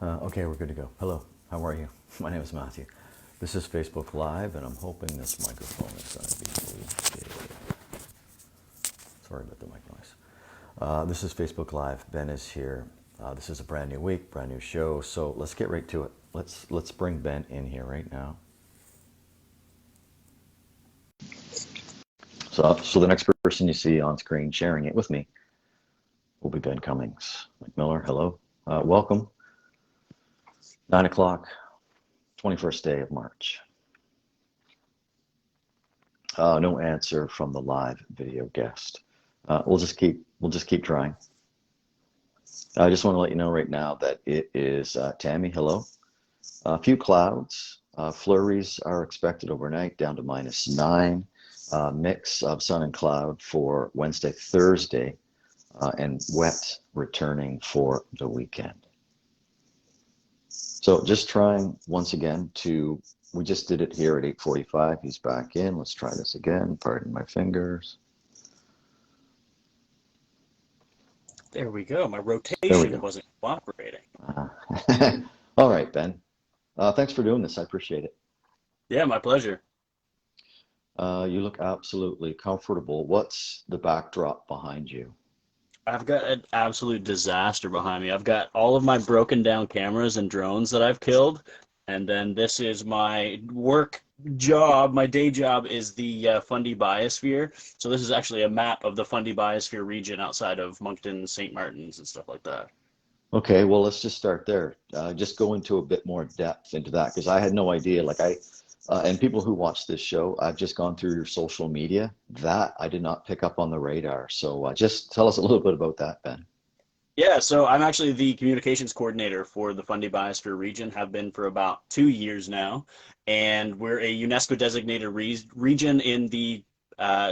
Okay, we're good to go. Hello, how are you? My name is Matthew. This is Facebook Live, and I'm hoping this microphone is going to be okay. Sorry about the mic noise. This is Facebook Live. Ben is here. This is a brand new week, brand new show. So let's get right to it. Let's bring Ben in here right now. So the next person you see on screen sharing it with me will be Ben Cummings. Mike Miller, hello. Welcome. 9 o'clock, 21st day of March. No answer from the live video guest. We'll just keep trying. I just want to let you know right now that it is Tammy. Hello. A few clouds. Flurries are expected overnight down to -9. Mix of sun and cloud for Wednesday, Thursday, and wet returning for the weekend. So just trying once again we just did it here at 8:45. He's back in. Let's try this again. Pardon my fingers. There we go. My rotation wasn't cooperating. All right, Ben. Thanks for doing this. I appreciate it. Yeah, my pleasure. You look absolutely comfortable. What's the backdrop behind you? I've got an absolute disaster behind me. I've got all of my broken down cameras and drones that I've killed. And then this is my work job. My day job is the Fundy Biosphere. So this is actually a map of the Fundy Biosphere region outside of Moncton, St. Martin's, and stuff like that. Okay, well, let's just start there. Just go into a bit more depth into that, because I had no idea. And people who watch this show, I've just gone through your social media. That I did not pick up on the radar. So just tell us a little bit about that, Ben. Yeah, so I'm actually the communications coordinator for the Fundy Biosphere region, have been for about 2 years now. And we're a UNESCO designated region in the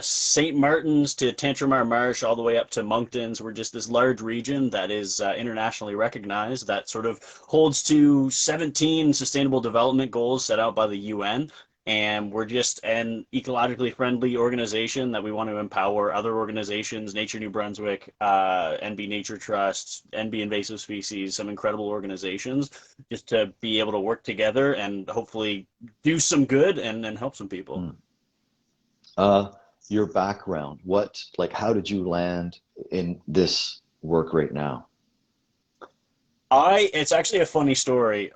St. Martin's to Tantramar Marsh, all the way up to Monktons. We're just this large region that is internationally recognized, that sort of holds to 17 sustainable development goals set out by the UN. And we're just an ecologically friendly organization that we want to empower other organizations, Nature New Brunswick, NB Nature Trust, NB Invasive Species, some incredible organizations, just to be able to work together and hopefully do some good and help some people. Your background, how did you land in this work right now? It's actually a funny story.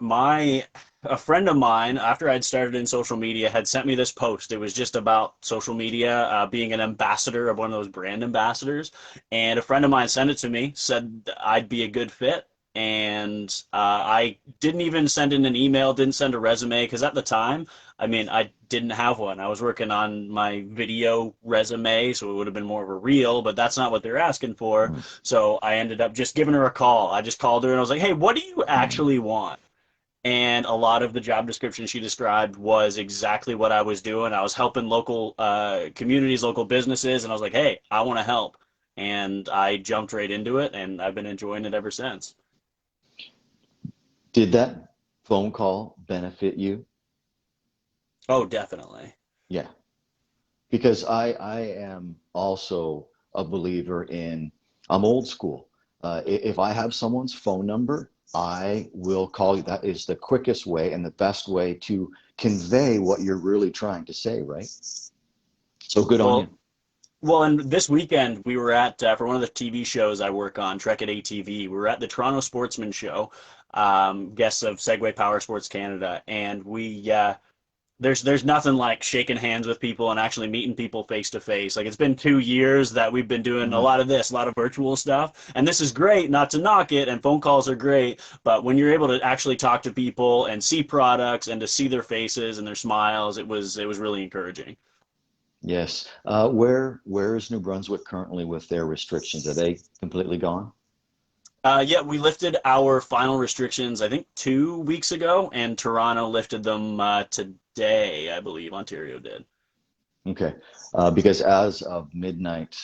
A friend of mine, after I'd started in social media, had sent me this post. It was just about social media, being an ambassador, of one of those brand ambassadors. And a friend of mine sent it to me, said I'd be a good fit. And I didn't even send in an email, didn't send a resume, because at the time, I didn't have one. I was working on my video resume, so it would have been more of a reel, but that's not what they're asking for. So I ended up just giving her a call. I just called her and I was like, hey, what do you actually want? And a lot of the job description she described was exactly what I was doing. I was helping local communities, local businesses, and I was like, hey, I want to help. And I jumped right into it, and I've been enjoying it ever since. Did that phone call benefit you? Oh, definitely. Yeah, because I am also a believer I'm old school. If I have someone's phone number, I will call you. That is the quickest way and the best way to convey what you're really trying to say, right? So good on you. Well, and this weekend we were at, for one of the TV shows I work on, Trek at ATV, we were at the Toronto Sportsman Show, guests of Segway Power Sports Canada, and there's nothing like shaking hands with people and actually meeting people face to face. Like, it's been 2 years that we've been doing a lot of virtual stuff, and this is great, not to knock it, and phone calls are great, but when you're able to actually talk to people and see products and to see their faces and their smiles, it was really encouraging. Yes. Where is New Brunswick currently with their restrictions? Are they completely gone? Yeah, we lifted our final restrictions, I think, 2 weeks ago, and Toronto lifted them today, I believe. Ontario did. Okay. Because as of midnight,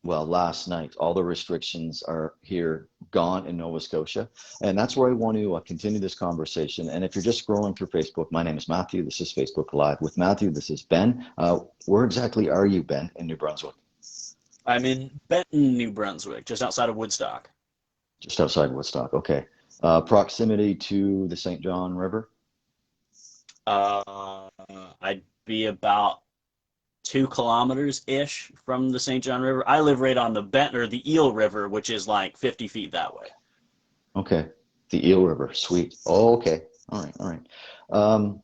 well, last night, all the restrictions are here, gone in Nova Scotia. And that's where I want to continue this conversation. And if you're just scrolling through Facebook, my name is Matthew. This is Facebook Live with Matthew. This is Ben. Where exactly are you, Ben, in New Brunswick? I'm in Benton, New Brunswick, just outside of Woodstock. Just outside Woodstock. Okay. Proximity to the St. John River? Uh, I'd be about 2 kilometers ish from the St. John River. I live right on the Bent or the Eel River, which is like 50 feet that way. Okay. The Eel River, sweet. Oh, okay. All right, all right. Um,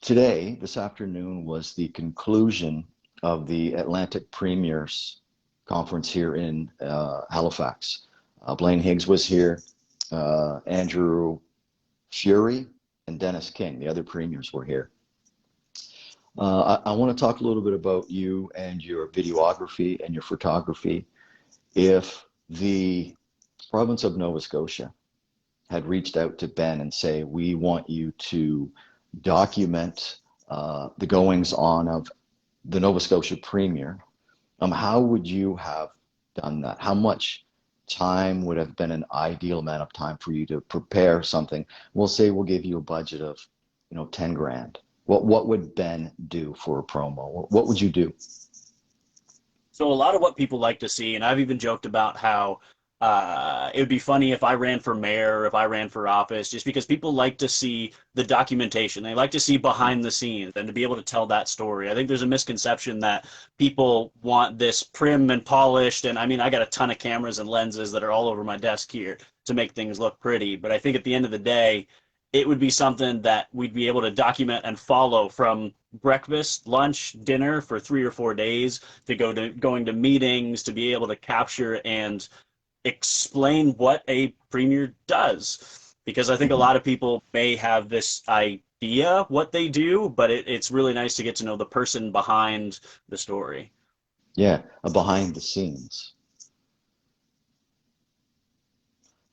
Today, this afternoon, was the conclusion of the Atlantic Premiers Conference here in Halifax. Blaine Higgs was here, Andrew Fury, and Dennis King, the other premiers, were here. I want to talk a little bit about you and your videography and your photography. If the province of Nova Scotia had reached out to Ben and say, we want you to document the goings on of the Nova Scotia Premier, how would you have done that? How much time would have been an ideal amount of time for you to prepare something? We'll say we'll give you a budget of, 10 grand. What would Ben do for a promo? What would you do? So a lot of what people like to see, and I've even joked about how it would be funny if I ran for mayor or if I ran for office, just because people like to see the documentation. They like to see behind the scenes and to be able to tell that story. I think there's a misconception that people want this prim and polished. And I mean, I got a ton of cameras and lenses that are all over my desk here to make things look pretty. But I think at the end of the day, it would be something that we'd be able to document and follow from breakfast, lunch, dinner for 3 or 4 days going to meetings to be able to capture and explain what a premier does. Because I think a Mhm. lot of people may have this idea what they do, but it's really nice to get to know the person behind the story. Yeah, behind the scenes.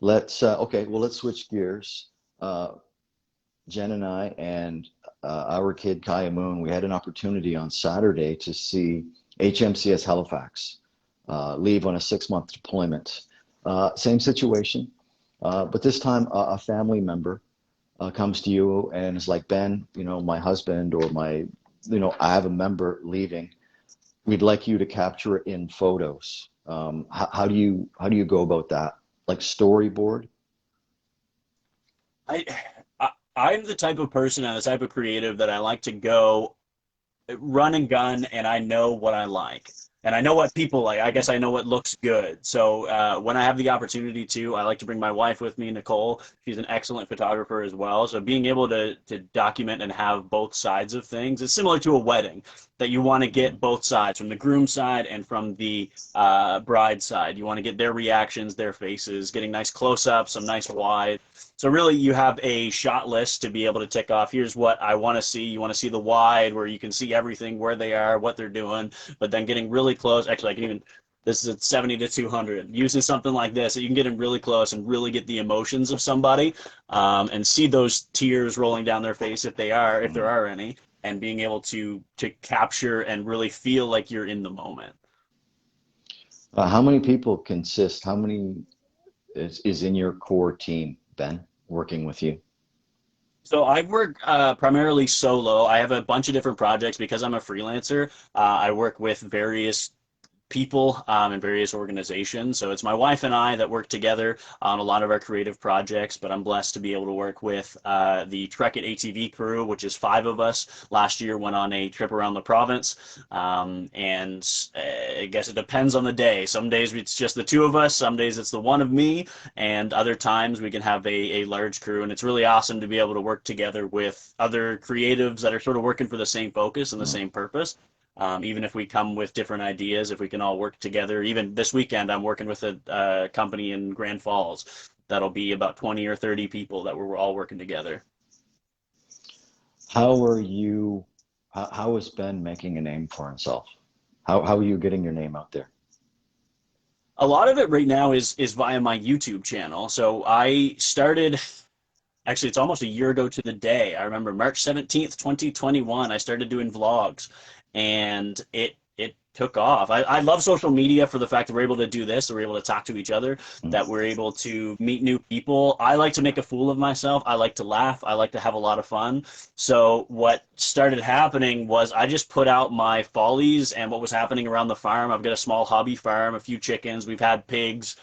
Okay, well, let's switch gears. Uh, Jen and I and our kid Kaya Moon, we had an opportunity on Saturday to see HMCS Halifax leave on a 6-month deployment. Same situation, but this time a family member comes to you and is like, Ben, my husband or I have a member leaving. We'd like you to capture it in photos. How do you go about that? Like storyboard? I, I'm the type of person and the type of creative that I like to go run and gun, and I know what I like. And I know what people like. I guess I know what looks good. So when I have the opportunity to, I like to bring my wife with me, Nicole. She's an excellent photographer as well. So being able to document and have both sides of things is similar to a wedding, that you want to Mhm. get both sides, from the groom side and from the bride side. You want to get their reactions, their faces, getting nice close-ups, some nice wide. So really, you have a shot list to be able to tick off. Here's what I want to see. You want to see the wide, where you can see everything, where they are, what they're doing, but then getting really close. Actually, I can even. This is at 70 to 200. Using something like this, so you can get in really close and really get the emotions of somebody, and see those tears rolling down their face if there Mhm. are any, and being able to capture and really feel like you're in the moment. How many people consist? How many is in your core team, Ben, working with you? So I work primarily solo. I have a bunch of different projects because I'm a freelancer. I work with various people in various organizations. So it's my wife and I that work together on a lot of our creative projects, but I'm blessed to be able to work with the Trek It ATV crew, which is 5 of us. Last year went on a trip around the province, and I guess it depends on the day. Some days it's just the two of us, some days it's the one of me, and other times we can have a large crew. And it's really awesome to be able to work together with other creatives that are sort of working for the same focus and the Mm. same purpose. Even if we come with different ideas, if we can all work together. Even this weekend, I'm working with a company in Grand Falls that'll be about 20 or 30 people that we're all working together. How are you? How is Ben making a name for himself? How are you getting your name out there? A lot of it right now is via my YouTube channel. So I started. Actually, it's almost a year ago to the day. I remember March 17th, 2021, I started doing vlogs, and it took off. I love social media for the fact that we're able to do this, that we're able to talk to each other, Mm. that we're able to meet new people. I like to make a fool of myself. I like to laugh. I like to have a lot of fun. So what started happening was I just put out my follies and what was happening around the farm. I've got a small hobby farm, a few chickens. We've had pigs.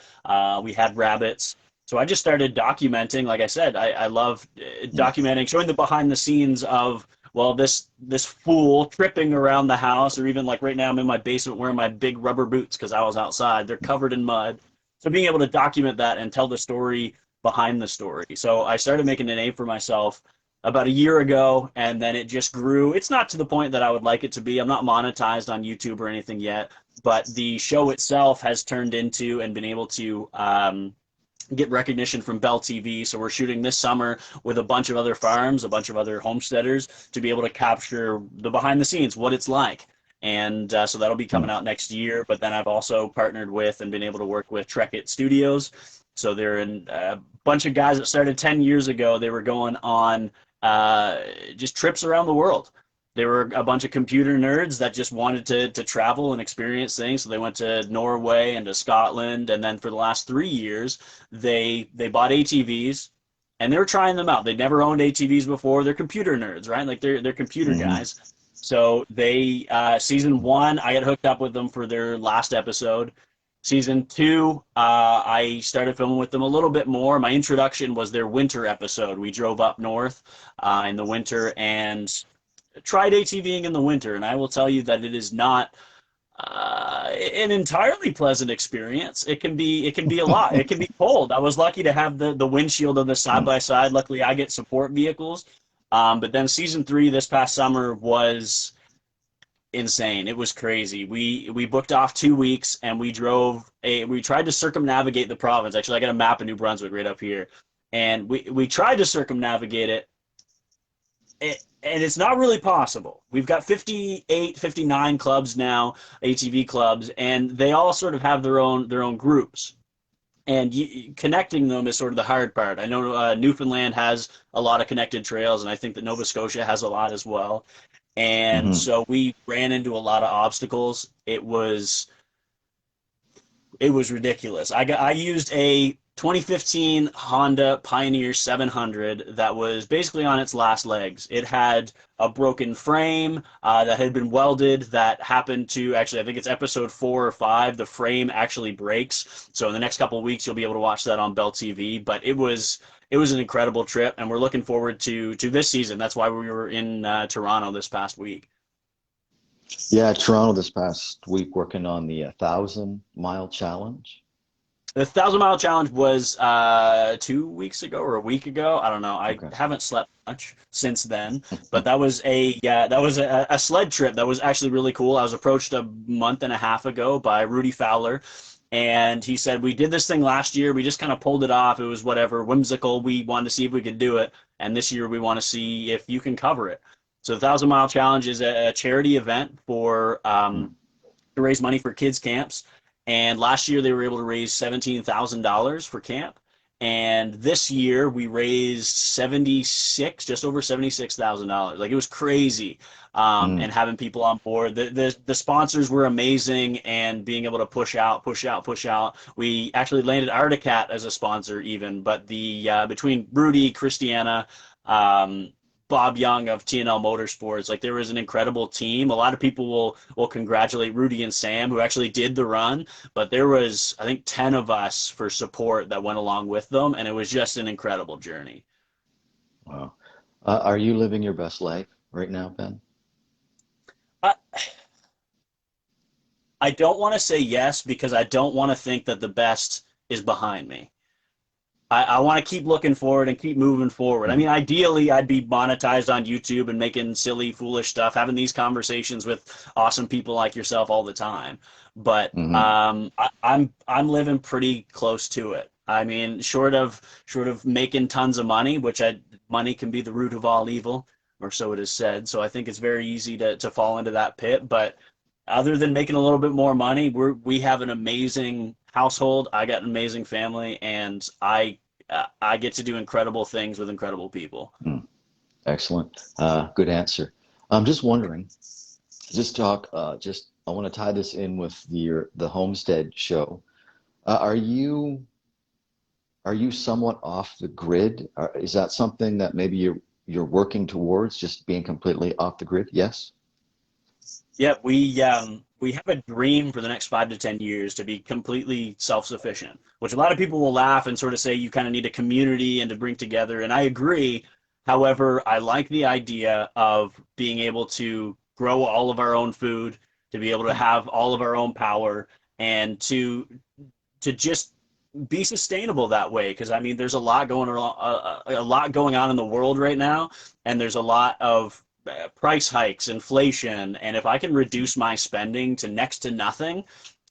We had rabbits. So I just started documenting. Like I said, I love Mm. documenting, showing the behind the scenes of, well, this fool tripping around the house, or even like right now I'm in my basement wearing my big rubber boots because I was outside. They're covered in mud. So being able to document that and tell the story behind the story. So I started making a name for myself about a year ago, and then it just grew. It's not to the point that I would like it to be. I'm not monetized on YouTube or anything yet, but the show itself has turned into and been able to get recognition from Bell TV. So we're shooting this summer with a bunch of other farms, a bunch of other homesteaders to be able to capture the behind the scenes, what it's like. And so that'll be coming Mm. out next year. But then I've also partnered with and been able to work with Trek It Studios. So they're a bunch of guys that started 10 years ago. They were going on just trips around the world. They were a bunch of computer nerds that just wanted to travel and experience things. So they went to Norway and to Scotland. And then for the last 3 years, they bought ATVs and they were trying them out. They'd never owned ATVs before. They're computer nerds, right? Like they're computer Hmm. guys. So they season one, I got hooked up with them for their last episode. Season two, I started filming with them a little bit more. My introduction was their winter episode. We drove up north in the winter and tried ATVing in the winter, and I will tell you that it is not an entirely pleasant experience. It can be a lot. It can be cold. I was lucky to have the windshield of the side Mm. by side. Luckily, I get support vehicles. But then season three this past summer was insane. It was crazy. We booked off 2 weeks and we tried to circumnavigate the province. Actually, I got a map of New Brunswick right up here. And we tried to circumnavigate and it's not really possible. We've got 58, 59 clubs now, ATV clubs, and they all sort of have their own groups. And connecting them is sort of the hard part. I know Newfoundland has a lot of connected trails, and I think that Nova Scotia has a lot as well. And Hmm. so we ran into a lot of obstacles. It was ridiculous. I used a 2015 Honda Pioneer 700 that was basically on its last legs. It had a broken frame that had been welded. That happened to actually, I think it's episode 4 or 5. The frame actually breaks. So in the next couple of weeks, you'll be able to watch that on Bell TV. But it was an incredible trip, and we're looking forward to this season. That's why we were in Toronto this past week. Yeah, Toronto this past week working on the 1,000 mile challenge. The 1,000 Mile Challenge was 2 weeks ago or a week ago. I don't know. I Okay. haven't slept much since then, but that was a sled trip that was actually really cool. I was approached a month and a half ago by Rudy Fowler, and he said we did this thing last year. We just kind of pulled it off. It was whatever whimsical. We wanted to see if we could do it, and this year we want to see if you can cover it. So the 1,000 Mile Challenge is a charity event for Mm. to raise money for kids camps. And last year they were able to raise $17,000 for camp. And this year we raised just over $76,000. Like it was crazy. And Mm. having people on board. The sponsors were amazing, and being able to push out, push out, push out. We actually landed Articat as a sponsor even, but the between Rudy, Christiana, um, Bob Young of TNL Motorsports. Like there was an incredible team. A lot of people will congratulate Rudy and Sam who actually did the run, but there was I think 10 of us for support that went along with them, and it was just an incredible journey. Wow. Are you living your best life right now, Ben? I, I don't want to say yes because I don't want to think that the best is behind me. I want to keep looking forward and keep moving forward. I Mm. mean, ideally, I'd be monetized on YouTube and making silly, foolish stuff, having these conversations with awesome people like yourself all the time. But Hmm. I'm living pretty close to it. I mean, short of making tons of money, money can be the root of all evil, or so it is said. So I think it's very easy to fall into that pit. But other than making a little bit more money, we have an amazing household. I got an amazing family, and I get to do incredible things with incredible people. Mm. Excellent. Good answer. I'm just wondering, I want to tie this in with the Homestead show. Are you somewhat off the grid? Is that something that maybe you're working towards, just being completely off the grid? Yes. Yeah, we have a dream for the next 5 to 10 years to be completely self-sufficient, which a lot of people will laugh and sort of say you kind of need a community and to bring together. And I agree. However, I like the idea of being able to grow all of our own food, to be able to have all of our own power, and to just be sustainable that way. Because I mean, there's a lot going on in the world right now, and there's a lot of price hikes, inflation, and if I can reduce my spending to next to nothing,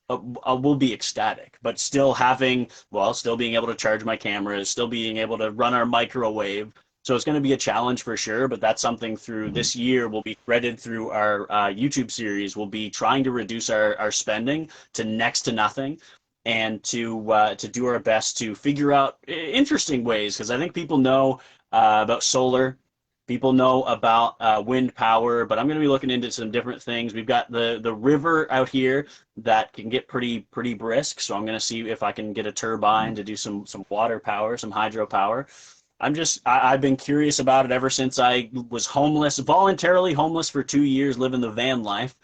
I will be ecstatic. But still having, well, still being able to charge my cameras, still being able to run our microwave. So it's going to be a challenge for sure, but that's something through this year will be threaded through our YouTube series. We'll be trying to reduce our spending to next to nothing, and to do our best to figure out interesting ways, because I think people know about solar. People know about wind power, but I'm going to be looking into some different things. We've got the river out here that can get pretty brisk, so I'm going to see if I can get a turbine to do some water power, some hydropower. I've been curious about it ever since I was homeless, voluntarily homeless for 2 years, living the van life,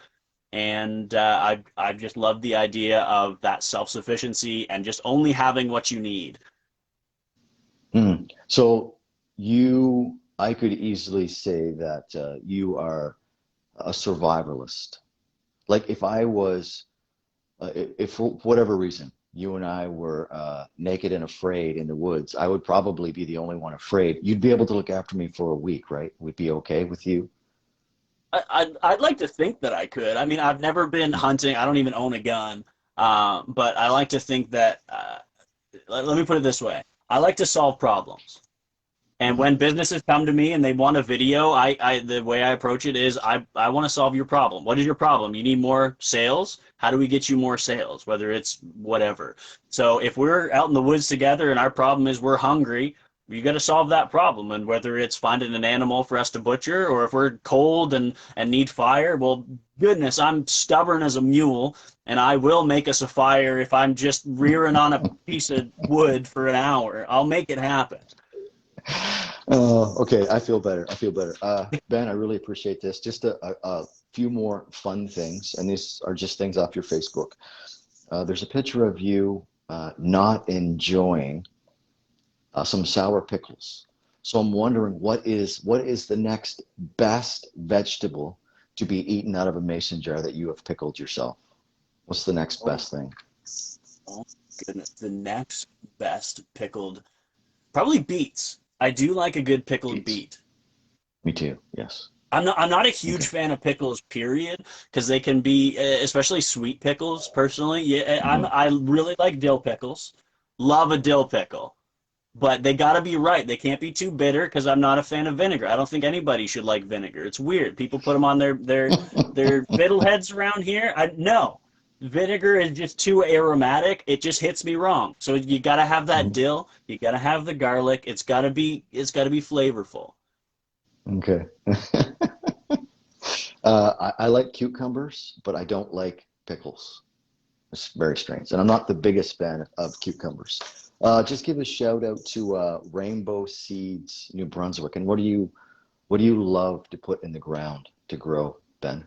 and I've just loved the idea of that self-sufficiency and just only having what you need. So I could easily say that you are a survivalist. Like if for whatever reason you and I were naked and afraid in the woods, I would probably be the only one afraid. You'd be able to look after me for a week, right? Would be okay with you? I'd like to think that I could. I mean, I've never been hunting. I don't even own a gun. But I like to think that, let me put it this way. I like to solve problems. And Mhm. when businesses come to me and they want a video, the way I approach it is I want to solve your problem. What is your problem? You need more sales? How do we get you more sales? Whether it's whatever. So if we're out in the woods together and our problem is we're hungry, you got to solve that problem. And whether it's finding an animal for us to butcher, or if we're cold and need fire, well, goodness, I'm stubborn as a mule, and I will make us a fire if I'm just rearing on a piece of wood for an hour. I'll make it happen. Oh, okay. I feel better. I feel better. Ben, I really appreciate this. Just a few more fun things, and these are just things off your Facebook. There's a picture of you not enjoying some sour pickles. So I'm wondering what is the next best vegetable to be eaten out of a mason jar that you have pickled yourself? What's the next Oh, best thing? oh goodness. The next best pickled, probably beets. I do like a good pickled Beets. beet. Me too. Yes. I'm not a huge Okay. fan of pickles, period, because they can be, especially sweet pickles. Personally, yeah, Hmm. I really like dill pickles. Love a dill pickle, but they got to be right. They can't be too bitter because I'm not a fan of vinegar. I don't think anybody should like vinegar. It's weird. People put them on their fiddleheads around here. No, vinegar is just too aromatic. It just hits me wrong. So you got to have that dill. You got to have the garlic. It's got to be flavorful. Okay. I like cucumbers, but I don't like pickles. It's very strange, and I'm not the biggest fan of cucumbers. Just give a shout out to Rainbow Seeds, New Brunswick. And what do you love to put in the ground to grow, Ben?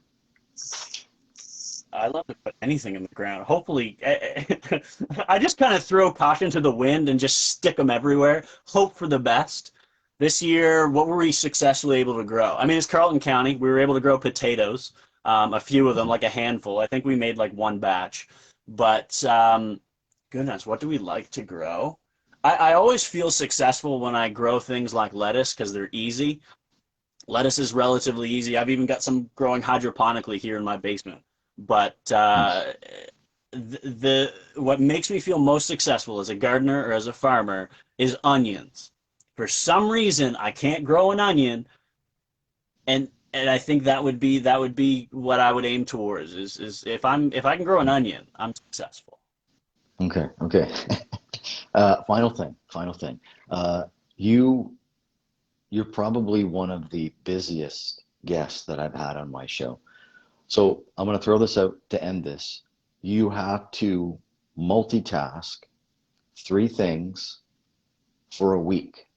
I love to put anything in the ground. Hopefully, I just kind of throw caution to the wind and just stick them everywhere. Hope for the best. This year, what were we successfully able to grow? I mean, it's Carleton County. We were able to grow potatoes, a few of them, like a handful. I think we made like one batch. But goodness, what do we like to grow? I always feel successful when I grow things like lettuce because they're easy. Lettuce is relatively easy. I've even got some growing hydroponically here in my basement. But Nice. the what makes me feel most successful as a gardener or as a farmer is onions. For some reason, I can't grow an onion, and I think that would be what I would aim towards is if I can grow an onion, I'm successful. Okay. Okay. Final thing. Final thing. You you're probably one of the busiest guests that I've had on my show. So I'm going to throw this out to end this. You have to multitask three things for a week.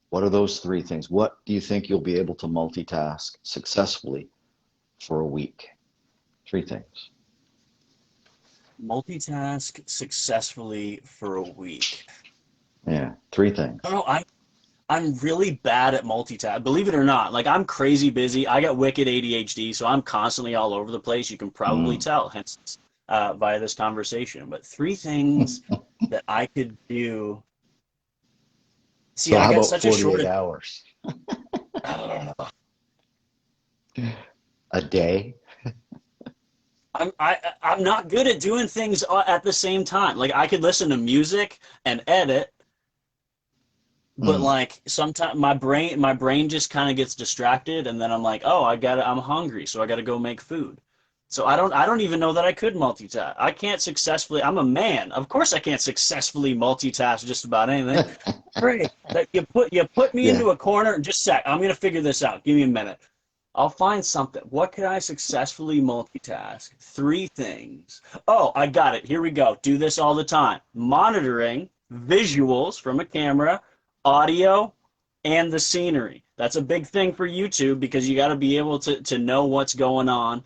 What are those three things? What do you think you'll be able to multitask successfully for a week? Three things. Multitask successfully for a week. Yeah, three I things. don't know. I'm really bad at multitask. Believe it or not, like I'm crazy busy. I got wicked ADHD, so I'm constantly all over the place. You can probably Mm. tell, hence via this conversation. But three things that I could do. See, So I how got about such a short. 48 hours Uh, a day? I'm not good at doing things at the same time. Like I could listen to music and edit, but Mm. like sometimes my brain just kind of gets distracted, and then I'm like, oh, I'm hungry, so I gotta go make food. So I don't even know that I could multitask. I can't successfully. I'm a man. Of course I can't successfully multitask just about anything. Great. That you put me Yeah. into a corner. Just a sec. I'm gonna figure this out. Give me a minute. I'll find something. What could I successfully multitask? Three things. Oh, I got it. Here we go. Do this all the time. Monitoring visuals from a camera, audio, and the scenery. That's a big thing for YouTube because you got to be able to know what's going on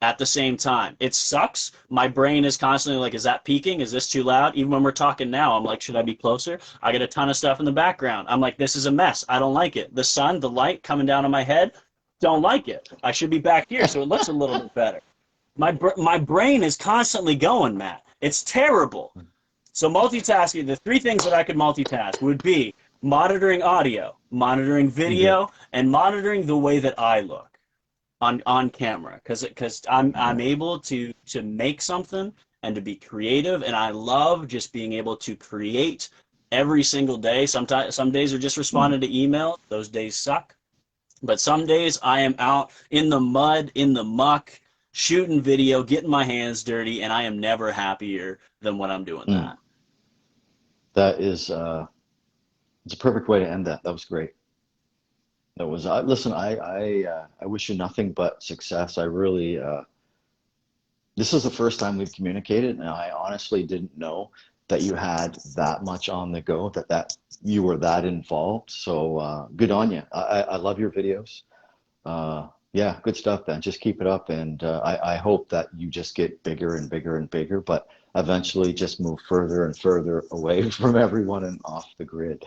at the same time. It sucks. My brain is constantly like, is that peaking? Is this too loud? Even when we're talking now, I'm like, should I be closer? I get a ton of stuff in the background. I'm like, this is a mess. I don't like it. The sun, the light coming down on my head, don't like it. I should be back here so it looks a little bit better. My brain is constantly going, Matt. It's terrible. So multitasking, the three things that I could multitask would be monitoring audio, monitoring Okay. video, and monitoring the way that I look on camera because I'm Okay. able to make something and to be creative, and I love just being able to create every single day. Sometimes some days are just Mm. responding to email. Those days suck. But some days I am out in the mud, in the muck, shooting video, getting my hands dirty, and I am never happier than when I'm doing Mm. that. That is, it's a perfect way to end that. That was great. That was, listen, I wish you nothing but success. I really, this is the first time we've communicated, and I honestly didn't know that you had that much on the go, that you were that involved. So good on you. I love your videos. Yeah, good stuff, Ben. Just keep it up, and I hope that you just get bigger and bigger and bigger, but eventually just move further and further away from everyone and off the grid.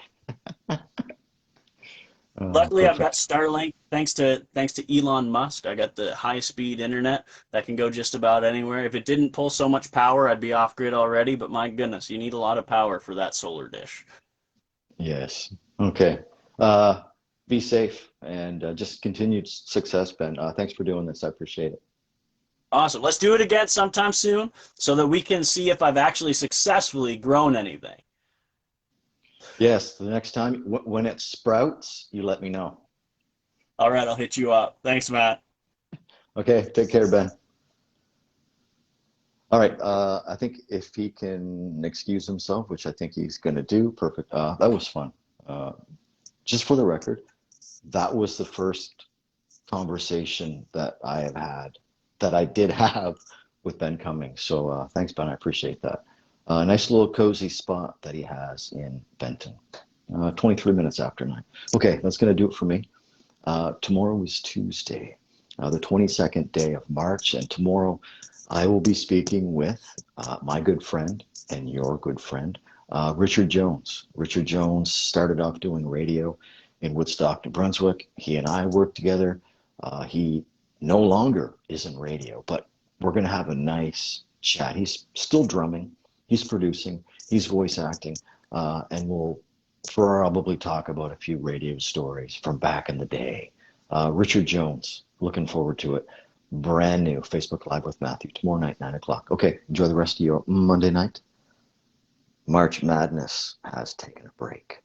Luckily, I've got Perfect. Starlink. Thanks to Elon Musk, I got the high speed internet that can go just about anywhere. If it didn't pull so much power, I'd be off grid already. But my goodness, you need a lot of power for that solar dish. Yes. Okay. Uh, be safe and just continued success, Ben. Thanks for doing this. I appreciate it. Awesome. Let's do it again sometime soon so that we can see if I've actually successfully grown anything. Yes, the next time when it sprouts, you let me know. All right, I'll hit you up. Thanks, Matt. Okay, take care, Ben. All right, I think if he can excuse himself, which I think he's going to do, perfect. That was fun. Uh, just for the record, that was the first conversation that I have had, that I did have with Ben Cummings. So thanks, Ben. I appreciate that. Nice little cozy spot that he has in Benton. 23 minutes after 9. Okay, that's going to do it for me. Tomorrow is Tuesday, the 22nd day of March, and tomorrow I will be speaking with my good friend and your good friend, Richard Jones. Richard Jones started off doing radio in Woodstock, New Brunswick. He and I worked together. He no longer is in radio, but we're going to have a nice chat. He's still drumming, he's producing, he's voice acting, and we'll probably talk about a few radio stories from back in the day. Richard Jones, looking forward to it. Brand new Facebook Live with Matthew tomorrow night, 9 o'clock. Okay, enjoy the rest of your Monday night. March Madness has taken a break.